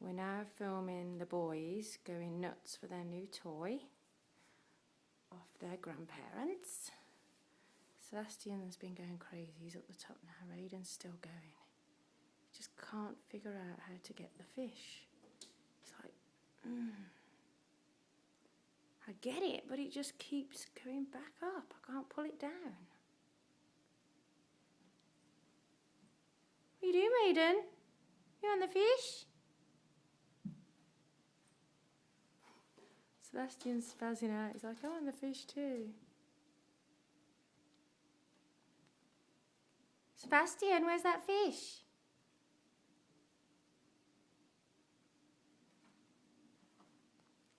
We're now filming the boys going nuts for their new toy off their grandparents. Sebastian's been going crazy, he's up the top now. Raiden's still going. He just can't figure out how to get the fish. He's like, I get it, but it just keeps going back up. I can't pull it down. What are you doing, Raiden? You on the fish? Sebastian's spazzing out. He's like, I want the fish too. Sebastian, where's that fish?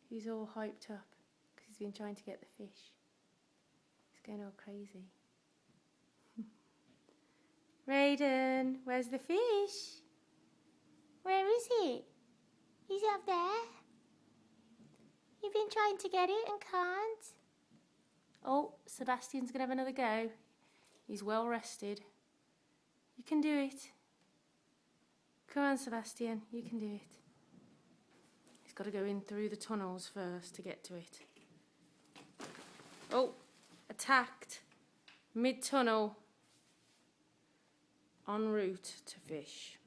He's all hyped up because he's been trying to get the fish. He's going all crazy. Raiden, where's the fish? Where is it? He's up there. You've been trying to get it and can't. Oh, Sebastian's going to have another go. He's well rested. You can do it. Come on, Sebastian, you can do it. He's got to go in through the tunnels first to get to it. Oh, attacked. Mid-tunnel. En route to fish.